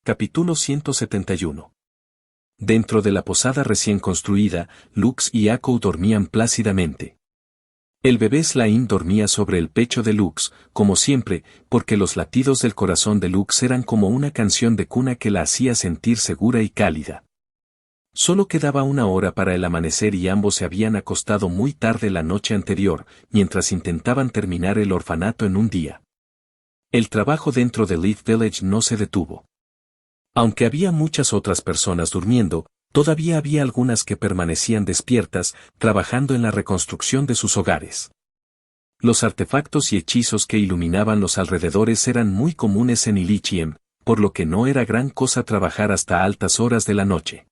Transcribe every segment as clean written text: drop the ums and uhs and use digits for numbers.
Capítulo 171. Dentro de la posada recién construida, Lux y Akko dormían plácidamente. El bebé Slime dormía sobre el pecho de Lux, como siempre, porque los latidos del corazón de Lux eran como una canción de cuna que la hacía sentir segura y cálida. Solo quedaba una hora para el amanecer y ambos se habían acostado muy tarde la noche anterior, mientras intentaban terminar el orfanato en un día. El trabajo dentro de Leaf Village no se detuvo. Aunque había muchas otras personas durmiendo, todavía había algunas que permanecían despiertas, trabajando en la reconstrucción de sus hogares. Los artefactos y hechizos que iluminaban los alrededores eran muy comunes en Ilichiem, por lo que no era gran cosa trabajar hasta altas horas de la noche.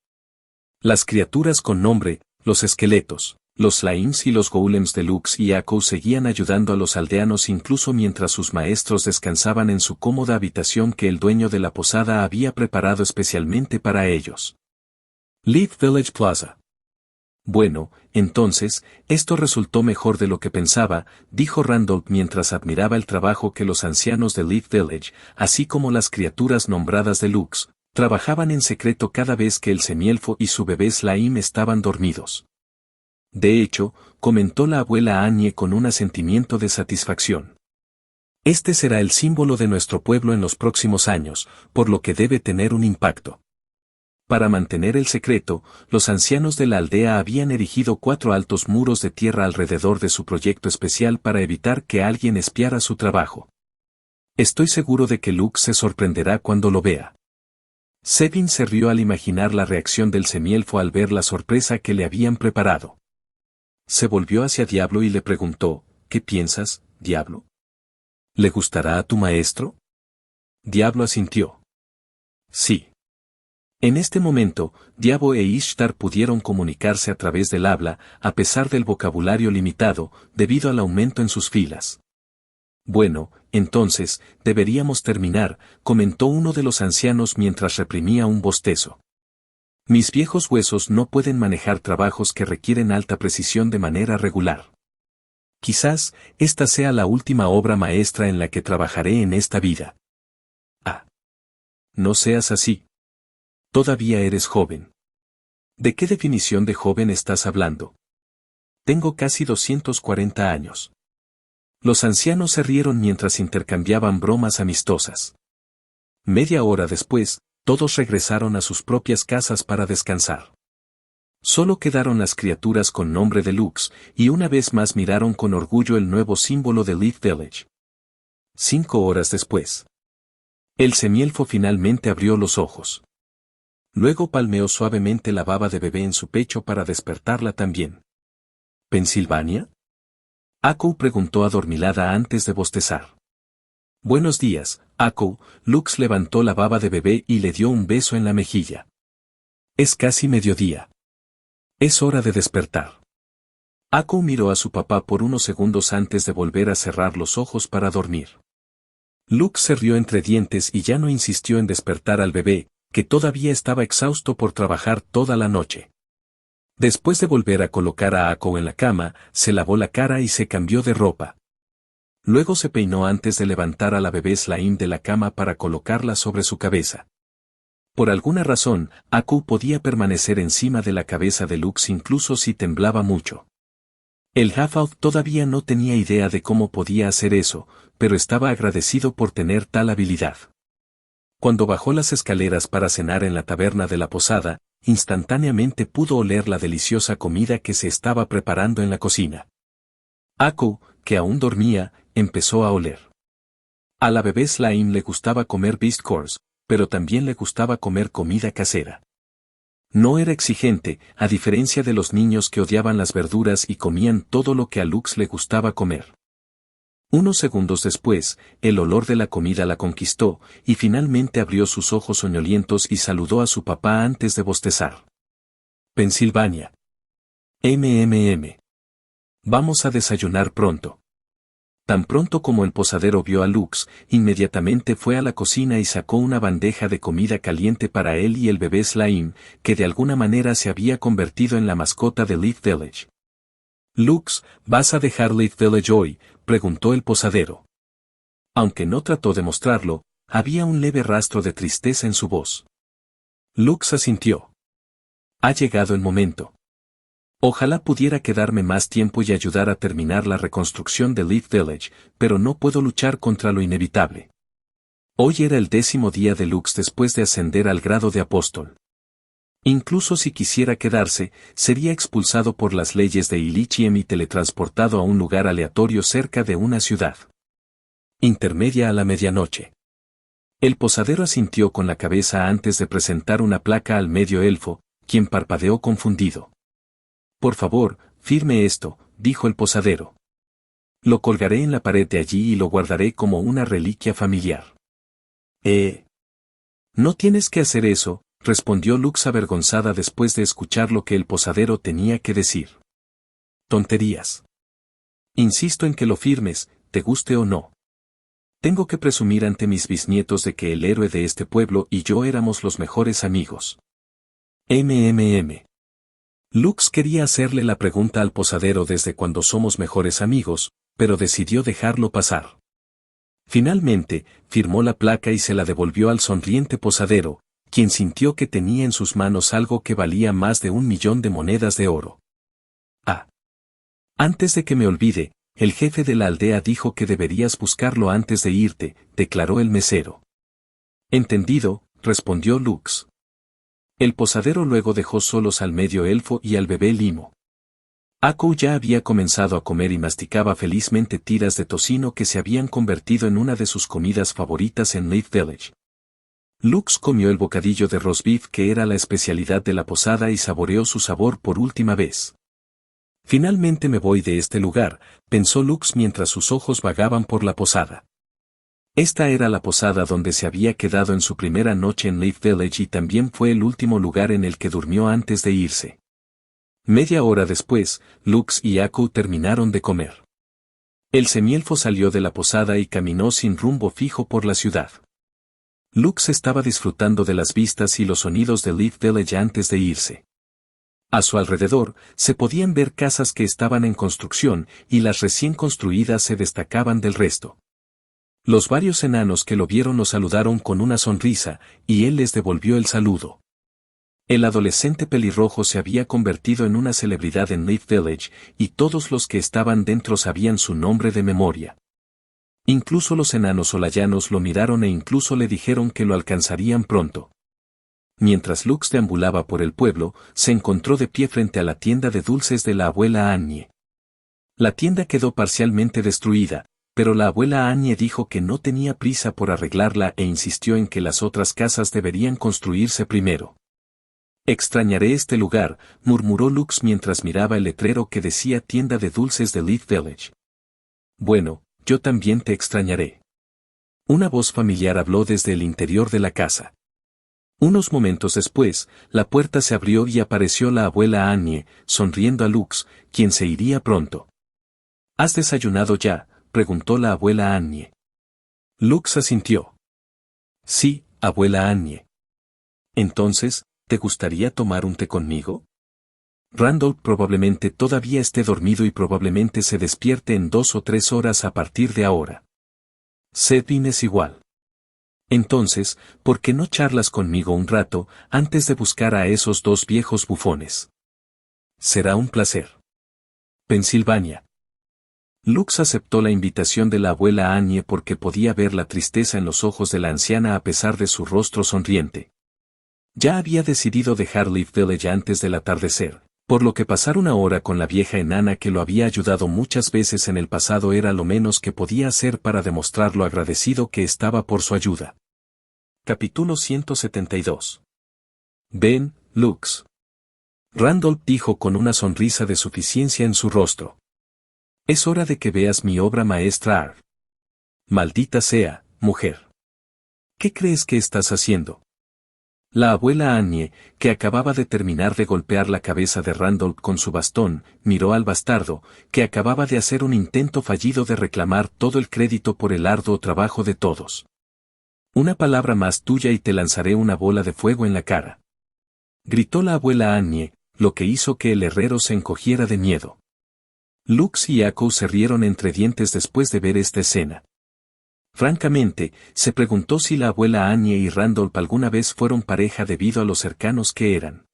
Las criaturas con nombre, los esqueletos, los slimes y los golems de Lux y Akko seguían ayudando a los aldeanos incluso mientras sus maestros descansaban en su cómoda habitación que el dueño de la posada había preparado especialmente para ellos. Leaf Village Plaza. Bueno, entonces, esto resultó mejor de lo que pensaba, dijo Randolph mientras admiraba el trabajo que los ancianos de Leaf Village, así como las criaturas nombradas de Lux, trabajaban en secreto cada vez que el semielfo y su bebé Slime estaban dormidos. De hecho, comentó la abuela Anye con un asentimiento de satisfacción. Este será el símbolo de nuestro pueblo en los próximos años, por lo que debe tener un impacto. Para mantener el secreto, los ancianos de la aldea habían erigido 4 altos muros de tierra alrededor de su proyecto especial para evitar que alguien espiara su trabajo. Estoy seguro de que Lux se sorprenderá cuando lo vea. Sebin se rió al imaginar la reacción del semielfo al ver la sorpresa que le habían preparado. Se volvió hacia Diablo y le preguntó, ¿qué piensas, Diablo? ¿Le gustará a tu maestro? Diablo asintió. Sí. En este momento, Diabo e Ishtar pudieron comunicarse a través del habla, a pesar del vocabulario limitado, debido al aumento en sus filas. Bueno, entonces, deberíamos terminar, comentó uno de los ancianos mientras reprimía un bostezo. Mis viejos huesos no pueden manejar trabajos que requieren alta precisión de manera regular. Quizás, esta sea la última obra maestra en la que trabajaré en esta vida. Ah. No seas así. Todavía eres joven. ¿De qué definición de joven estás hablando? Tengo casi 240 años. Los ancianos se rieron mientras intercambiaban bromas amistosas. Media hora después, todos regresaron a sus propias casas para descansar. Solo quedaron las criaturas con nombre de Lux, y una vez más miraron con orgullo el nuevo símbolo de Leaf Village. 5 horas después. El semielfo finalmente abrió los ojos. Luego palmeó suavemente la baba de bebé en su pecho para despertarla también. ¿Pensilvania? Akko preguntó adormilada antes de bostezar. Buenos días, Akko. Lux levantó la baba de bebé y le dio un beso en la mejilla. Es casi mediodía. Es hora de despertar. Akko miró a su papá por unos segundos antes de volver a cerrar los ojos para dormir. Lux se rió entre dientes y ya no insistió en despertar al bebé, que todavía estaba exhausto por trabajar toda la noche. Después de volver a colocar a Akko en la cama, se lavó la cara y se cambió de ropa. Luego se peinó antes de levantar a la bebé Slime de la cama para colocarla sobre su cabeza. Por alguna razón, Akko podía permanecer encima de la cabeza de Lux incluso si temblaba mucho. El Half-Elf todavía no tenía idea de cómo podía hacer eso, pero estaba agradecido por tener tal habilidad. Cuando bajó las escaleras para cenar en la taberna de la posada, instantáneamente pudo oler la deliciosa comida que se estaba preparando en la cocina. Akko, que aún dormía, empezó a oler. A la bebé Slime le gustaba comer Beast Course, pero también le gustaba comer comida casera. No era exigente, a diferencia de los niños que odiaban las verduras y comían todo lo que a Lux le gustaba comer. Unos segundos después, el olor de la comida la conquistó, y finalmente abrió sus ojos soñolientos y saludó a su papá antes de bostezar. Pensilvania. Vamos a desayunar pronto. Tan pronto como el posadero vio a Lux, inmediatamente fue a la cocina y sacó una bandeja de comida caliente para él y el bebé Slime, que de alguna manera se había convertido en la mascota de Leaf Village. Lux, ¿vas a dejar Leaf Village hoy?, preguntó el posadero. Aunque no trató de mostrarlo, Había un leve rastro de tristeza en su voz. Lux asintió. Ha llegado el momento. Ojalá pudiera quedarme más tiempo y ayudar a terminar la reconstrucción de Leaf Village, pero no puedo luchar contra lo inevitable. Hoy era el 10º día de Lux después de ascender al grado de apóstol. Incluso si quisiera quedarse, sería expulsado por las leyes de Ilichiem y teletransportado a un lugar aleatorio cerca de una ciudad. Intermedia a la medianoche. El posadero asintió con la cabeza antes de presentar una placa al medio elfo, quien parpadeó confundido. Por favor, firme esto, dijo el posadero. Lo colgaré en la pared de allí y lo guardaré como una reliquia familiar. No tienes que hacer eso, respondió Lux avergonzada después de escuchar lo que el posadero tenía que decir. Tonterías. Insisto en que lo firmes, te guste o no. Tengo que presumir ante mis bisnietos de que el héroe de este pueblo y yo éramos los mejores amigos. Lux quería hacerle la pregunta al posadero desde cuando somos mejores amigos, pero decidió dejarlo pasar. Finalmente, firmó la placa y se la devolvió al sonriente posadero, quien sintió que tenía en sus manos algo que valía más de 1.000.000 de monedas de oro. Antes de que me olvide, el jefe de la aldea dijo que deberías buscarlo antes de irte, declaró el mesero. Entendido, respondió Lux. El posadero luego dejó solos al medio elfo y al bebé Limo. Ako ya había comenzado a comer y masticaba felizmente tiras de tocino que se habían convertido en una de sus comidas favoritas en Leaf Village. Lux comió el bocadillo de roast beef que era la especialidad de la posada y saboreó su sabor por última vez. Finalmente me voy de este lugar, pensó Lux mientras sus ojos vagaban por la posada. Esta era la posada donde se había quedado en su primera noche en Leaf Village y también fue el último lugar en el que durmió antes de irse. Media hora después, Lux y Ako terminaron de comer. El semielfo salió de la posada y caminó sin rumbo fijo por la ciudad. Lux estaba disfrutando de las vistas y los sonidos de Leaf Village antes de irse. A su alrededor, se podían ver casas que estaban en construcción y las recién construidas se destacaban del resto. Los varios enanos que lo vieron lo saludaron con una sonrisa, y él les devolvió el saludo. El adolescente pelirrojo se había convertido en una celebridad en Leaf Village, y todos los que estaban dentro sabían su nombre de memoria. Incluso los enanos solayanos lo miraron e incluso le dijeron que lo alcanzarían pronto. Mientras Lux deambulaba por el pueblo, se encontró de pie frente a la tienda de dulces de la abuela Anye. La tienda quedó parcialmente destruida, pero la abuela Anye dijo que no tenía prisa por arreglarla e insistió en que las otras casas deberían construirse primero. Extrañaré este lugar, murmuró Lux mientras miraba el letrero que decía tienda de dulces de Leaf Village. Bueno, yo también te extrañaré. Una voz familiar habló desde el interior de la casa. Unos momentos después, la puerta se abrió y apareció la abuela Anye, sonriendo a Lux, quien se iría pronto. ¿Has desayunado ya?, preguntó la abuela Anye. Lux asintió. Sí, abuela Anye. Entonces, ¿te gustaría tomar un té conmigo? Randolph probablemente todavía esté dormido y probablemente se despierte en 2 o 3 horas a partir de ahora. Sedvin es igual. Entonces, ¿por qué no charlas conmigo un rato, antes de buscar a esos 2 viejos bufones? Será un placer. Pensilvania. Lux aceptó la invitación de la abuela Anye porque podía ver la tristeza en los ojos de la anciana a pesar de su rostro sonriente. Ya había decidido dejar Leaf Village antes del atardecer, por lo que pasar una hora con la vieja enana que lo había ayudado muchas veces en el pasado era lo menos que podía hacer para demostrar lo agradecido que estaba por su ayuda. Capítulo 172. Ven, Lux. Randolph dijo con una sonrisa de suficiencia en su rostro. Es hora de que veas mi obra maestra Arv. Maldita sea, mujer. ¿Qué crees que estás haciendo? La abuela Anye, que acababa de terminar de golpear la cabeza de Randolph con su bastón, miró al bastardo, que acababa de hacer un intento fallido de reclamar todo el crédito por el arduo trabajo de todos. Una palabra más tuya y te lanzaré una bola de fuego en la cara. Gritó la abuela Anye, lo que hizo que el herrero se encogiera de miedo. Lux y Ako se rieron entre dientes después de ver esta escena. Francamente, se preguntó si la abuela Annie y Randolph alguna vez fueron pareja debido a lo cercanos que eran.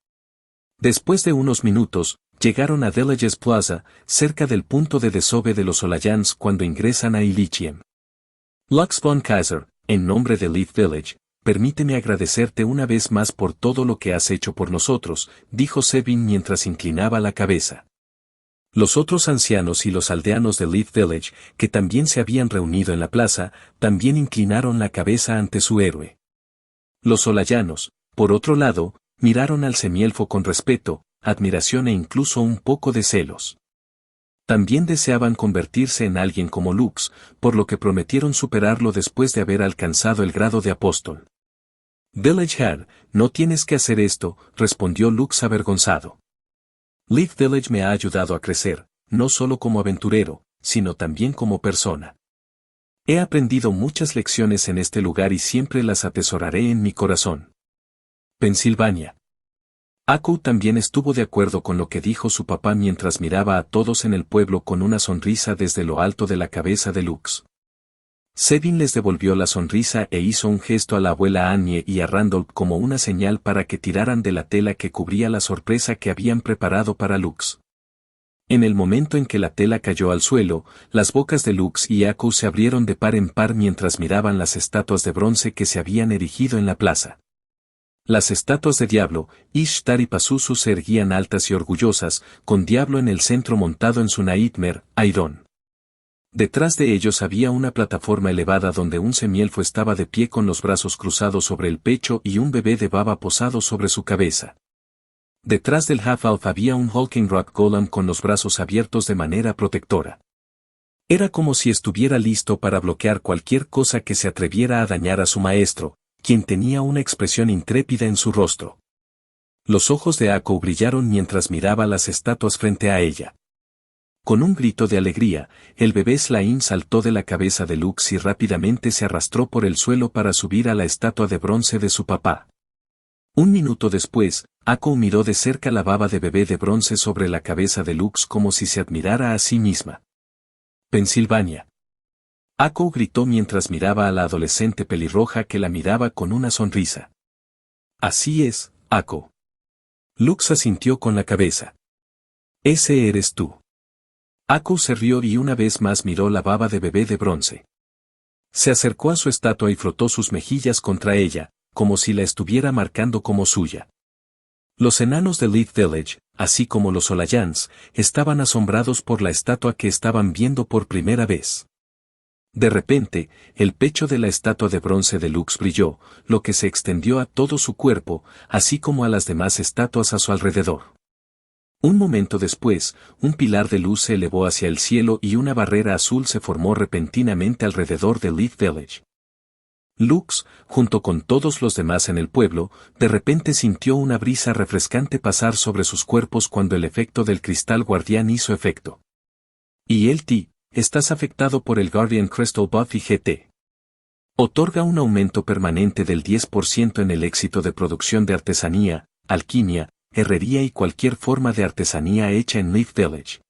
Después de unos minutos, llegaron a Deleges Plaza, cerca del punto de desove de los Olayans cuando ingresan a Elysium. Lux von Kaiser, en nombre de Leaf Village, permíteme agradecerte una vez más por todo lo que has hecho por nosotros, dijo Sebin mientras inclinaba la cabeza. Los otros ancianos y los aldeanos de Leaf Village, que también se habían reunido en la plaza, también inclinaron la cabeza ante su héroe. Los olayanos, por otro lado, miraron al semielfo con respeto, admiración e incluso un poco de celos. También deseaban convertirse en alguien como Lux, por lo que prometieron superarlo después de haber alcanzado el grado de apóstol. Village Head, no tienes que hacer esto, respondió Lux avergonzado. Leaf Village me ha ayudado a crecer, no solo como aventurero, sino también como persona. He aprendido muchas lecciones en este lugar y siempre las atesoraré en mi corazón. Pensilvania. Aku también estuvo de acuerdo con lo que dijo su papá mientras miraba a todos en el pueblo con una sonrisa desde lo alto de la cabeza de Lux. Sebin les devolvió la sonrisa e hizo un gesto a la abuela Annie y a Randolph como una señal para que tiraran de la tela que cubría la sorpresa que habían preparado para Lux. En el momento en que la tela cayó al suelo, las bocas de Lux y Aku se abrieron de par en par mientras miraban las estatuas de bronce que se habían erigido en la plaza. Las estatuas de Diablo, Ishtar y Pazuzu se erguían altas y orgullosas, con Diablo en el centro montado en su Nightmare, Aidon. Detrás de ellos había una plataforma elevada donde un semielfo estaba de pie con los brazos cruzados sobre el pecho y un bebé de baba posado sobre su cabeza. Detrás del Half-Elf había un Hulking Rock Golem con los brazos abiertos de manera protectora. Era como si estuviera listo para bloquear cualquier cosa que se atreviera a dañar a su maestro, quien tenía una expresión intrépida en su rostro. Los ojos de Ako brillaron mientras miraba las estatuas frente a ella. Con un grito de alegría, el bebé Slain saltó de la cabeza de Lux y rápidamente se arrastró por el suelo para subir a la estatua de bronce de su papá. Un minuto después, Ako miró de cerca la baba de bebé de bronce sobre la cabeza de Lux como si se admirara a sí misma. Pensilvania. Ako gritó mientras miraba a la adolescente pelirroja que la miraba con una sonrisa. Así es, Ako. Lux asintió con la cabeza. Ese eres tú. Ako se rió y una vez más miró la baba de bebé de bronce. Se acercó a su estatua y frotó sus mejillas contra ella, como si la estuviera marcando como suya. Los enanos de Leaf Village, así como los Olayans, estaban asombrados por la estatua que estaban viendo por primera vez. De repente, el pecho de la estatua de bronce de Lux brilló, lo que se extendió a todo su cuerpo, así como a las demás estatuas a su alrededor. Un momento después, un pilar de luz se elevó hacia el cielo y una barrera azul se formó repentinamente alrededor de Leaf Village. Lux, junto con todos los demás en el pueblo, de repente sintió una brisa refrescante pasar sobre sus cuerpos cuando el efecto del cristal guardián hizo efecto. Y estás afectado por el Guardian Crystal Buff y GT. Otorga un aumento permanente del 10% en el éxito de producción de artesanía, alquimia, herrería y cualquier forma de artesanía hecha en Leaf Village.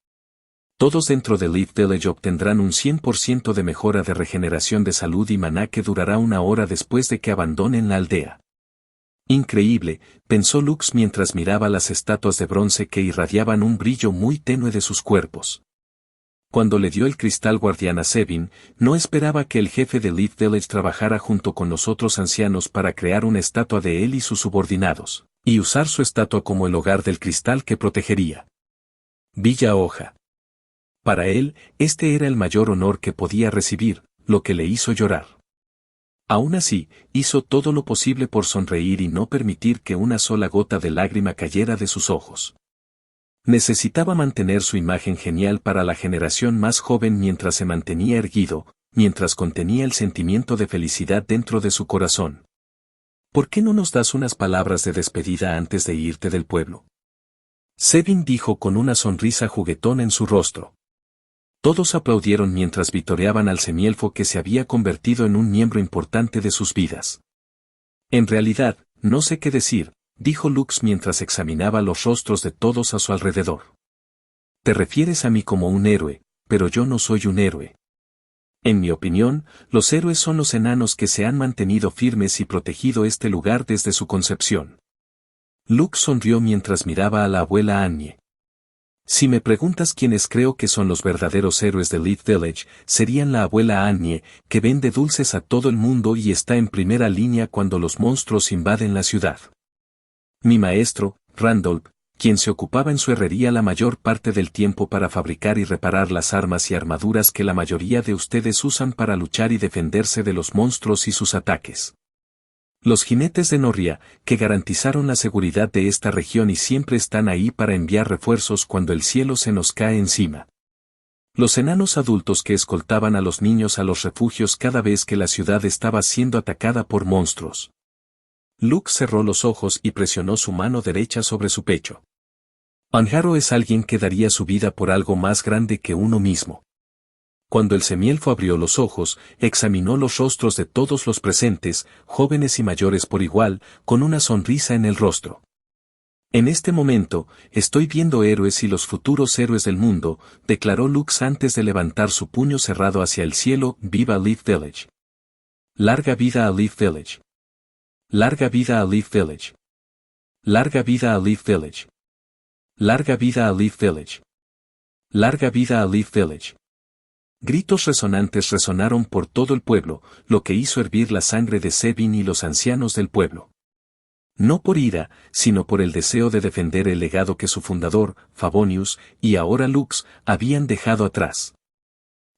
Todos dentro de Leaf Village obtendrán un 100% de mejora de regeneración de salud y maná que durará una hora después de que abandonen la aldea. Increíble, pensó Lux mientras miraba las estatuas de bronce que irradiaban un brillo muy tenue de sus cuerpos. Cuando le dio el cristal guardián a Sebin, no esperaba que el jefe de Leaf Village trabajara junto con los otros ancianos para crear una estatua de él y sus subordinados, y usar su estatua como el hogar del cristal que protegería. Villa Hoja. Para él, este era el mayor honor que podía recibir, lo que le hizo llorar. Aún así, hizo todo lo posible por sonreír y no permitir que una sola gota de lágrima cayera de sus ojos. Necesitaba mantener su imagen genial para la generación más joven mientras se mantenía erguido, mientras contenía el sentimiento de felicidad dentro de su corazón. ¿Por qué no nos das unas palabras de despedida antes de irte del pueblo? Sebin dijo con una sonrisa juguetona en su rostro. Todos aplaudieron mientras vitoreaban al semielfo que se había convertido en un miembro importante de sus vidas. En realidad, no sé qué decir, dijo Lux mientras examinaba los rostros de todos a su alrededor. Te refieres a mí como un héroe, pero yo no soy un héroe. En mi opinión, los héroes son los enanos que se han mantenido firmes y protegido este lugar desde su concepción. Luke sonrió mientras miraba a la abuela Annie. Si me preguntas quiénes creo que son los verdaderos héroes de Leaf Village, serían la abuela Annie, que vende dulces a todo el mundo y está en primera línea cuando los monstruos invaden la ciudad. Mi maestro, Randolph, quien se ocupaba en su herrería la mayor parte del tiempo para fabricar y reparar las armas y armaduras que la mayoría de ustedes usan para luchar y defenderse de los monstruos y sus ataques. Los jinetes de Norria, que garantizaron la seguridad de esta región y siempre están ahí para enviar refuerzos cuando el cielo se nos cae encima. Los enanos adultos que escoltaban a los niños a los refugios cada vez que la ciudad estaba siendo atacada por monstruos. Luke cerró los ojos y presionó su mano derecha sobre su pecho. Anjaro es alguien que daría su vida por algo más grande que uno mismo. Cuando el semielfo abrió los ojos, examinó los rostros de todos los presentes, jóvenes y mayores por igual, con una sonrisa en el rostro. En este momento, estoy viendo héroes y los futuros héroes del mundo, declaró Lux antes de levantar su puño cerrado hacia el cielo. ¡Viva Leaf Village! ¡Larga vida a Leaf Village! ¡Larga vida a Leaf Village! ¡Larga vida a Leaf Village! ¡Larga vida a Leaf Village! ¡Larga vida a Leaf Village! Gritos resonantes resonaron por todo el pueblo, lo que hizo hervir la sangre de Sebin y los ancianos del pueblo. No por ira, sino por el deseo de defender el legado que su fundador, Favonius, y ahora Lux, habían dejado atrás.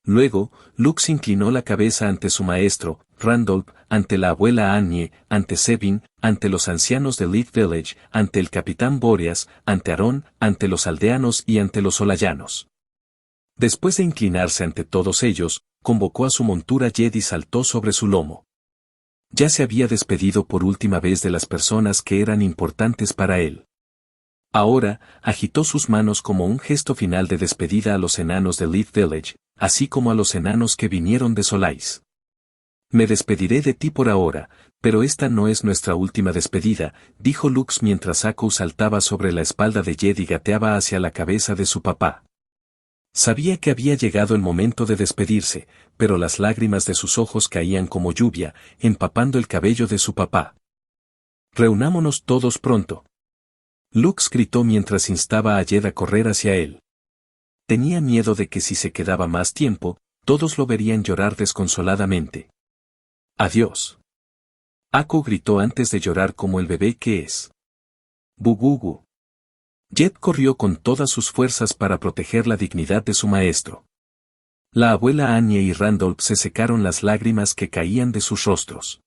Luego, Lux inclinó la cabeza ante su maestro, Randolph, ante la abuela Annie, ante Sebin, ante los ancianos de Leaf Village, ante el capitán Boreas, ante Aarón, ante los aldeanos y ante los solayanos. Después de inclinarse ante todos ellos, convocó a su montura Jedi y saltó sobre su lomo. Ya se había despedido por última vez de las personas que eran importantes para él. Ahora, agitó sus manos como un gesto final de despedida a los enanos de Leaf Village, así como a los enanos que vinieron de Solais. Me despediré de ti por ahora, pero esta no es nuestra última despedida, dijo Lux mientras Akko saltaba sobre la espalda de Jedi y gateaba hacia la cabeza de su papá. Sabía que había llegado el momento de despedirse, pero las lágrimas de sus ojos caían como lluvia, empapando el cabello de su papá. Reunámonos todos pronto. Lux gritó mientras instaba a Jed a correr hacia él. Tenía miedo de que si se quedaba más tiempo, todos lo verían llorar desconsoladamente. Adiós. Akko gritó antes de llorar como el bebé que es. Bugugu. Jed corrió con todas sus fuerzas para proteger la dignidad de su maestro. La abuela Annie y Randolph se secaron las lágrimas que caían de sus rostros.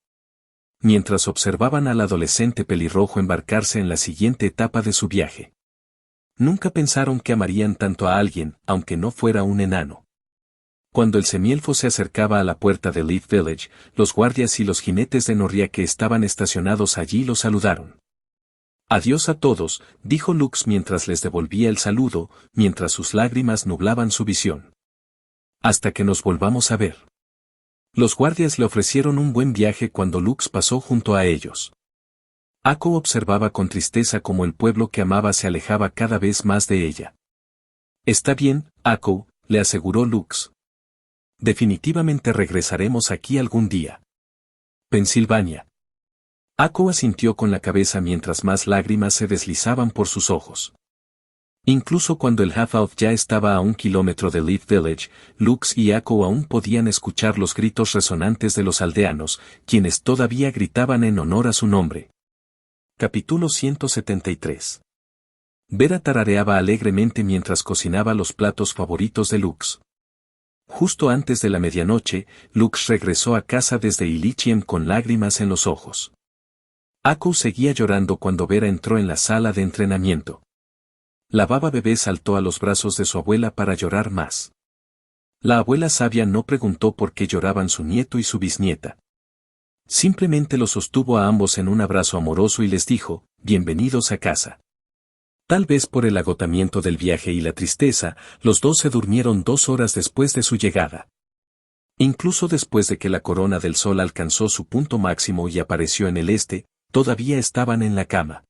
Mientras observaban al adolescente pelirrojo embarcarse en la siguiente etapa de su viaje. Nunca pensaron que amarían tanto a alguien, aunque no fuera un enano. Cuando el semielfo se acercaba a la puerta de Leaf Village, los guardias y los jinetes de Norria que estaban estacionados allí lo saludaron. Adiós a todos, dijo Lux mientras les devolvía el saludo, mientras sus lágrimas nublaban su visión. Hasta que nos volvamos a ver. Los guardias le ofrecieron un buen viaje cuando Lux pasó junto a ellos. Akko observaba con tristeza cómo el pueblo que amaba se alejaba cada vez más de ella. Está bien, Akko, le aseguró Lux. Definitivamente regresaremos aquí algún día. Pensilvania. Akko asintió con la cabeza mientras más lágrimas se deslizaban por sus ojos. Incluso cuando el Half-Elf ya estaba a 1 kilómetro de Leaf Village, Lux y Akko aún podían escuchar los gritos resonantes de los aldeanos, quienes todavía gritaban en honor a su nombre. Capítulo 173. Vera tarareaba alegremente mientras cocinaba los platos favoritos de Lux. Justo antes de la medianoche, Lux regresó a casa desde Ilichiem con lágrimas en los ojos. Akko seguía llorando cuando Vera entró en la sala de entrenamiento. La baba bebé saltó a los brazos de su abuela para llorar más. La abuela sabia no preguntó por qué lloraban su nieto y su bisnieta. Simplemente los sostuvo a ambos en un abrazo amoroso y les dijo, bienvenidos a casa. Tal vez por el agotamiento del viaje y la tristeza, los dos se durmieron 2 horas después de su llegada. Incluso después de que la corona del sol alcanzó su punto máximo y apareció en el este, todavía estaban en la cama.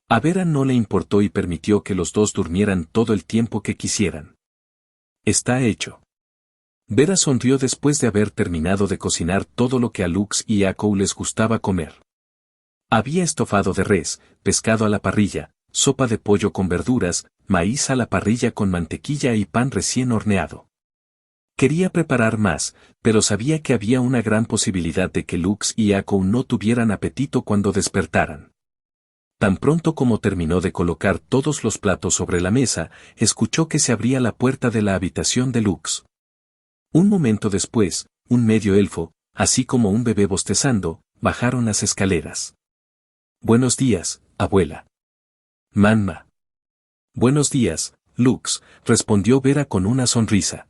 A Vera no le importó y permitió que los dos durmieran todo el tiempo que quisieran. Está hecho. Vera sonrió después de haber terminado de cocinar todo lo que a Lux y Akou les gustaba comer. Había estofado de res, pescado a la parrilla, sopa de pollo con verduras, maíz a la parrilla con mantequilla y pan recién horneado. Quería preparar más, pero sabía que había una gran posibilidad de que Lux y Akou no tuvieran apetito cuando despertaran. Tan pronto como terminó de colocar todos los platos sobre la mesa, escuchó que se abría la puerta de la habitación de Lux. Un momento después, un medio elfo, así como un bebé bostezando, bajaron las escaleras. «Buenos días, abuela». «Manma». «Buenos días, Lux», respondió Vera con una sonrisa.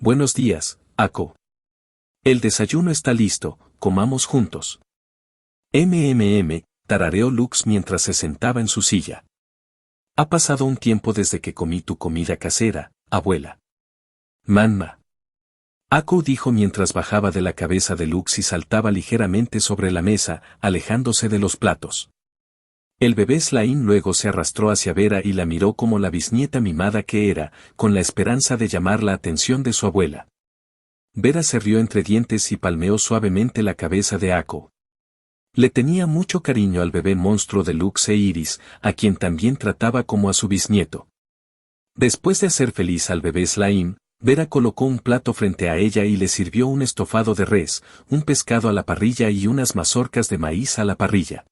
«Buenos días, Akou. El desayuno está listo, comamos juntos». Tarareó Lux mientras se sentaba en su silla. «Ha pasado un tiempo desde que comí tu comida casera, abuela». «Manma». Akou dijo mientras bajaba de la cabeza de Lux y saltaba ligeramente sobre la mesa, alejándose de los platos. El bebé Slain luego se arrastró hacia Vera y la miró como la bisnieta mimada que era, con la esperanza de llamar la atención de su abuela. Vera se rió entre dientes y palmeó suavemente la cabeza de Akou. Le tenía mucho cariño al bebé monstruo de Lux e Iris, a quien también trataba como a su bisnieto. Después de hacer feliz al bebé Slain, Vera colocó un plato frente a ella y le sirvió un estofado de res, un pescado a la parrilla y unas mazorcas de maíz a la parrilla.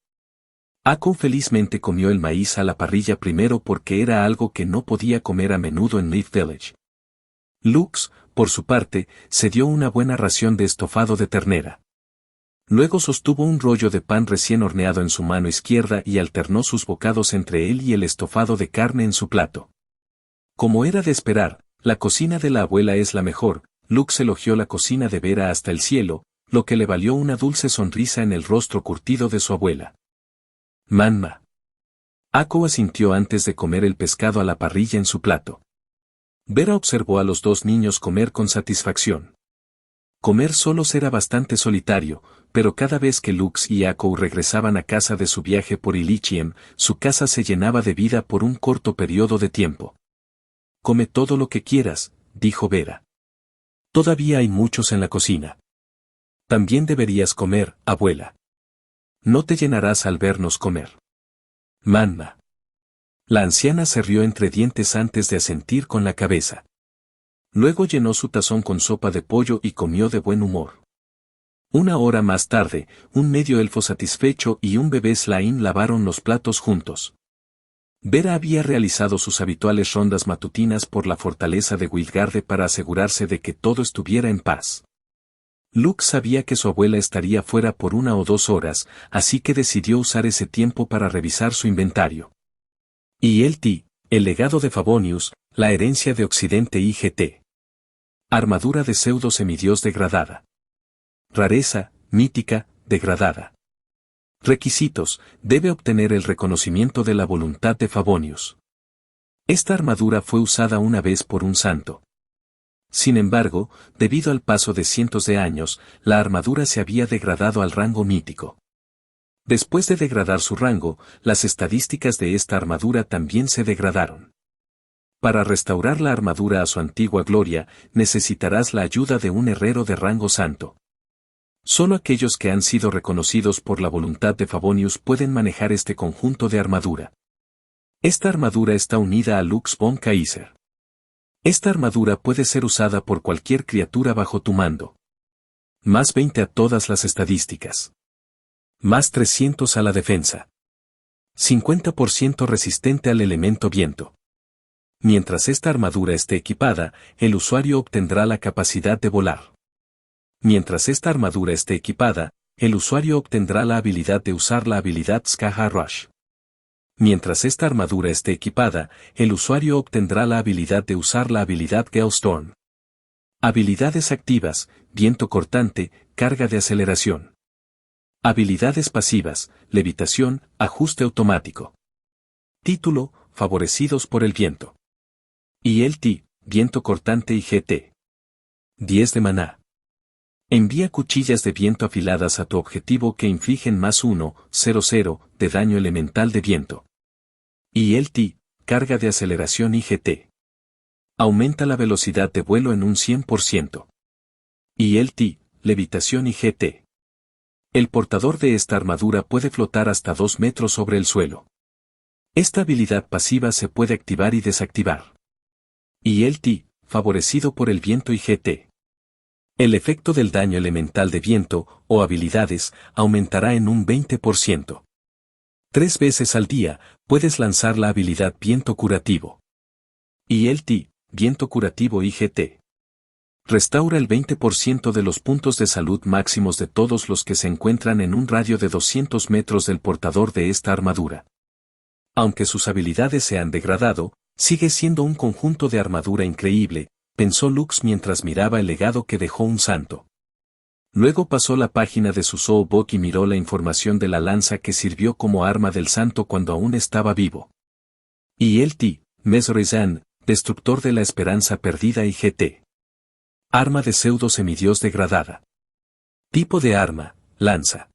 Akou felizmente comió el maíz a la parrilla primero porque era algo que no podía comer a menudo en Leaf Village. Lux, por su parte, se dio una buena ración de estofado de ternera. Luego sostuvo un rollo de pan recién horneado en su mano izquierda y alternó sus bocados entre él y el estofado de carne en su plato. Como era de esperar, la cocina de la abuela es la mejor. Lux elogió la cocina de Vera hasta el cielo, lo que le valió una dulce sonrisa en el rostro curtido de su abuela. Manma. Akou asintió antes de comer el pescado a la parrilla en su plato. Vera observó a los dos niños comer con satisfacción. Comer solos era bastante solitario, pero cada vez que Lux y Akou regresaban a casa de su viaje por Ilichiem, su casa se llenaba de vida por un corto periodo de tiempo. «Come todo lo que quieras», dijo Vera. «Todavía hay muchos en la cocina». «También deberías comer, abuela. No te llenarás al vernos comer». «Manma». La anciana se rió entre dientes antes de asentir con la cabeza. Luego llenó su tazón con sopa de pollo y comió de buen humor. Una hora más tarde, un medio elfo satisfecho y un bebé Slain lavaron los platos juntos. Vera había realizado sus habituales rondas matutinas por la fortaleza de Wilgarde para asegurarse de que todo estuviera en paz. Lux sabía que su abuela estaría fuera por 1 o 2 horas, así que decidió usar ese tiempo para revisar su inventario. Y el legado de Favonius, la herencia de Occidente IGT. Armadura de pseudo semidios degradada. Rareza, mítica, degradada. Requisitos: debe obtener el reconocimiento de la voluntad de Favonius. Esta armadura fue usada una vez por un santo. Sin embargo, debido al paso de cientos de años, la armadura se había degradado al rango mítico. Después de degradar su rango, las estadísticas de esta armadura también se degradaron. Para restaurar la armadura a su antigua gloria, necesitarás la ayuda de un herrero de rango santo. Solo aquellos que han sido reconocidos por la voluntad de Favonius pueden manejar este conjunto de armadura. Esta armadura está unida a Lux von Kaiser. Esta armadura puede ser usada por cualquier criatura bajo tu mando. Más 20 a todas las estadísticas. Más 300 a la defensa. 50% resistente al elemento viento. Mientras esta armadura esté equipada, el usuario obtendrá la capacidad de volar. Mientras esta armadura esté equipada, el usuario obtendrá la habilidad de usar la habilidad Skaha Rush. Mientras esta armadura esté equipada, el usuario obtendrá la habilidad de usar la habilidad Gale-Storm. Habilidades activas: viento cortante, carga de aceleración. Habilidades pasivas: levitación, ajuste automático. Título: favorecidos por el viento. Y viento cortante y GT. 10 de maná. Envía cuchillas de viento afiladas a tu objetivo que infligen más 1/0/0 de daño elemental de viento. Y carga de aceleración IGT. Aumenta la velocidad de vuelo en un 100%. ILT, levitación y GT. El portador de esta armadura puede flotar hasta 2 metros sobre el suelo. Esta habilidad pasiva se puede activar y desactivar. ILT, favorecido por el viento y GT. El efecto del daño elemental de viento, o habilidades, aumentará en un 20%. 3 veces al día, puedes lanzar la habilidad viento curativo. ILT, viento curativo IGT. Restaura el 20% de los puntos de salud máximos de todos los que se encuentran en un radio de 200 metros del portador de esta armadura. Aunque sus habilidades se han degradado, sigue siendo un conjunto de armadura increíble, pensó Lux mientras miraba el legado que dejó un santo. Luego pasó la página de su soulbook y miró la información de la lanza que sirvió como arma del santo cuando aún estaba vivo. ILT, Mesrizan, destructor de la esperanza perdida y GT. Arma de pseudo semidios degradada. Tipo de arma, lanza.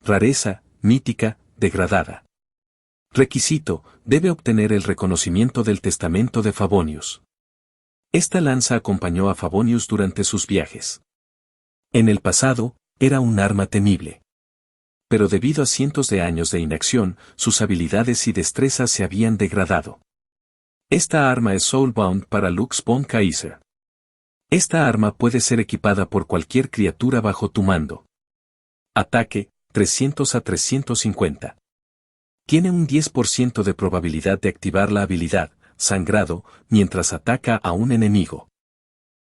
Rareza, mítica, degradada. Requisito, debe obtener el reconocimiento del testamento de Favonius. Esta lanza acompañó a Favonius durante sus viajes. En el pasado, era un arma temible. Pero debido a cientos de años de inacción, sus habilidades y destrezas se habían degradado. Esta arma es soulbound para Lux von Kaiser. Esta arma puede ser equipada por cualquier criatura bajo tu mando. Ataque, 300 a 350. Tiene un 10% de probabilidad de activar la habilidad, sangrado, mientras ataca a un enemigo.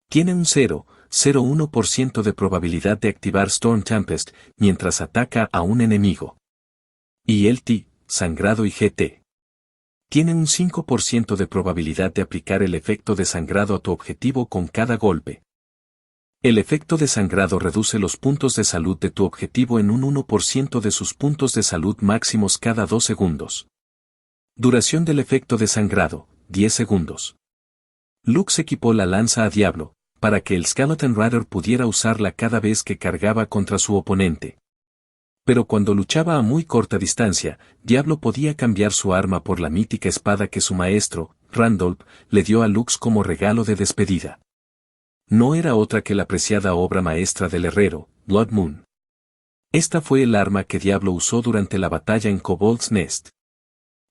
Tiene un 0,01% de probabilidad de activar Storm Tempest, mientras ataca a un enemigo. ILT, sangrado y GT. Tiene un 5% de probabilidad de aplicar el efecto de sangrado a tu objetivo con cada golpe. El efecto de sangrado reduce los puntos de salud de tu objetivo en un 1% de sus puntos de salud máximos cada 2 segundos. Duración del efecto de sangrado, 10 segundos. Lux equipó la lanza a Diablo, para que el Skeleton Rider pudiera usarla cada vez que cargaba contra su oponente. Pero cuando luchaba a muy corta distancia, Diablo podía cambiar su arma por la mítica espada que su maestro, Randolph, le dio a Lux como regalo de despedida. No era otra que la apreciada obra maestra del herrero, Blood Moon. Esta fue el arma que Diablo usó durante la batalla en Kobold's Nest.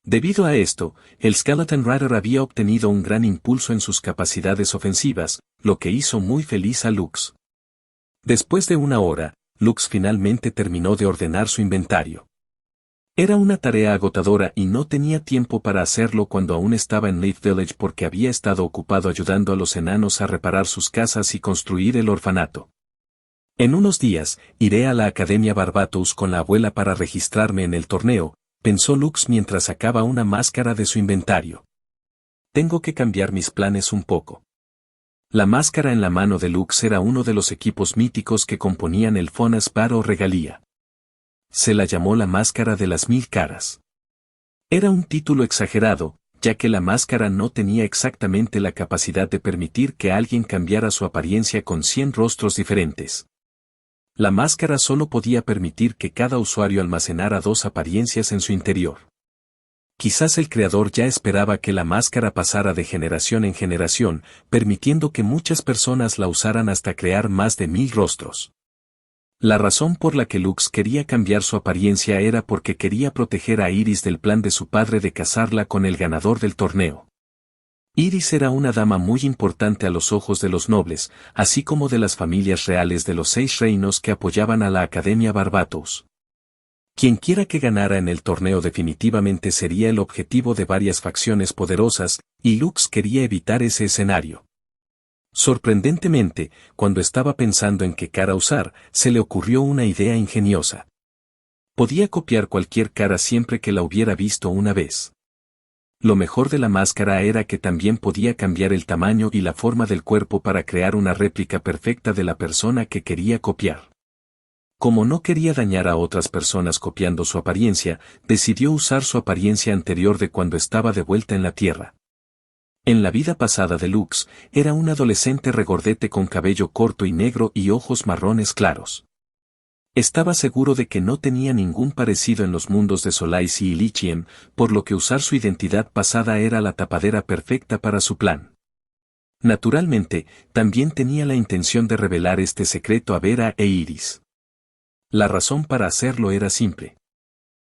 Debido a esto, el Skeleton Rider había obtenido un gran impulso en sus capacidades ofensivas, lo que hizo muy feliz a Lux. Después de una hora, Lux finalmente terminó de ordenar su inventario. Era una tarea agotadora y no tenía tiempo para hacerlo cuando aún estaba en Leaf Village porque había estado ocupado ayudando a los enanos a reparar sus casas y construir el orfanato. En unos días, iré a la Academia Barbatos con la abuela para registrarme en el torneo, pensó Lux mientras sacaba una máscara de su inventario. Tengo que cambiar mis planes un poco. La máscara en la mano de Lux era uno de los equipos míticos que componían el Fonas Bar o regalía. Se la llamó la máscara de las 1000 caras. Era un título exagerado, ya que la máscara no tenía exactamente la capacidad de permitir que alguien cambiara su apariencia con 100 rostros diferentes. La máscara solo podía permitir que cada usuario almacenara 2 apariencias en su interior. Quizás el creador ya esperaba que la máscara pasara de generación en generación, permitiendo que muchas personas la usaran hasta crear más de 1000 rostros. La razón por la que Lux quería cambiar su apariencia era porque quería proteger a Iris del plan de su padre de casarla con el ganador del torneo. Iris era una dama muy importante a los ojos de los nobles, así como de las familias reales de los 6 reinos que apoyaban a la Academia Barbatos. Quienquiera que ganara en el torneo definitivamente sería el objetivo de varias facciones poderosas, y Lux quería evitar ese escenario. Sorprendentemente, cuando estaba pensando en qué cara usar, se le ocurrió una idea ingeniosa. Podía copiar cualquier cara siempre que la hubiera visto una vez. Lo mejor de la máscara era que también podía cambiar el tamaño y la forma del cuerpo para crear una réplica perfecta de la persona que quería copiar. Como no quería dañar a otras personas copiando su apariencia, decidió usar su apariencia anterior de cuando estaba de vuelta en la Tierra. En la vida pasada de Lux, era un adolescente regordete con cabello corto y negro y ojos marrones claros. Estaba seguro de que no tenía ningún parecido en los mundos de Solace y Elysium, por lo que usar su identidad pasada era la tapadera perfecta para su plan. Naturalmente, también tenía la intención de revelar este secreto a Vera e Iris. La razón para hacerlo era simple.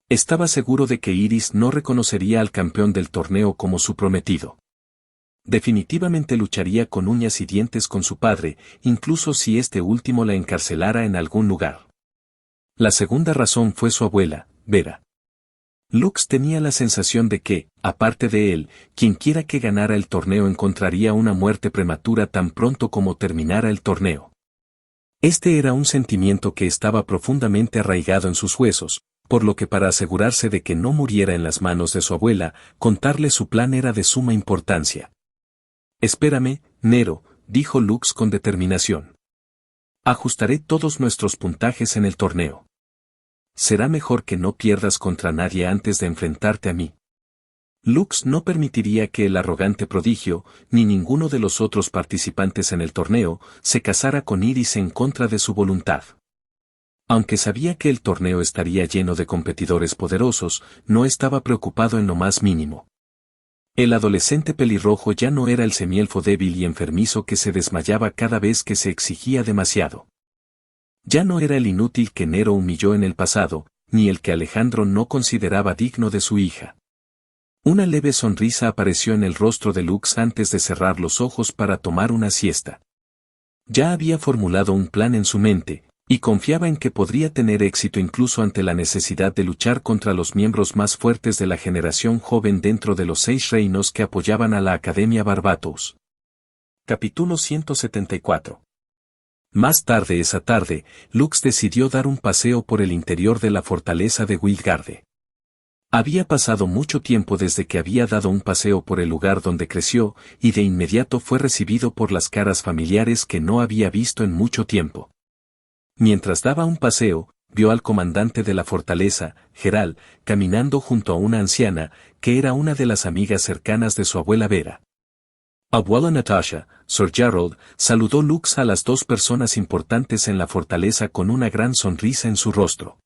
Estaba seguro de que Iris no reconocería al campeón del torneo como su prometido. Definitivamente lucharía con uñas y dientes con su padre, incluso si este último la encarcelara en algún lugar. La segunda razón fue su abuela, Vera. Lux tenía la sensación de que, aparte de él, quienquiera que ganara el torneo encontraría una muerte prematura tan pronto como terminara el torneo. Este era un sentimiento que estaba profundamente arraigado en sus huesos, por lo que para asegurarse de que no muriera en las manos de su abuela, contarle su plan era de suma importancia. «Espérame, Nero», dijo Lux con determinación. «Ajustaré todos nuestros puntajes en el torneo. Será mejor que no pierdas contra nadie antes de enfrentarte a mí». Lux no permitiría que el arrogante prodigio, ni ninguno de los otros participantes en el torneo, se casara con Iris en contra de su voluntad. Aunque sabía que el torneo estaría lleno de competidores poderosos, no estaba preocupado en lo más mínimo. El adolescente pelirrojo ya no era el semielfo débil y enfermizo que se desmayaba cada vez que se exigía demasiado. Ya no era el inútil que Nero humilló en el pasado, ni el que Alejandro no consideraba digno de su hija. Una leve sonrisa apareció en el rostro de Lux antes de cerrar los ojos para tomar una siesta. Ya había formulado un plan en su mente, y confiaba en que podría tener éxito incluso ante la necesidad de luchar contra los miembros más fuertes de la generación joven dentro de los 6 reinos que apoyaban a la Academia Barbatos. Capítulo 174. Más tarde esa tarde, Lux decidió dar un paseo por el interior de la fortaleza de Wilgarde. Había pasado mucho tiempo desde que había dado un paseo por el lugar donde creció, y de inmediato fue recibido por las caras familiares que no había visto en mucho tiempo. Mientras daba un paseo, vio al comandante de la fortaleza, Geralt, caminando junto a una anciana, que era una de las amigas cercanas de su abuela Vera. Abuela Natasha, Sir Gerald, saludó Lux a las dos personas importantes en la fortaleza con una gran sonrisa en su rostro.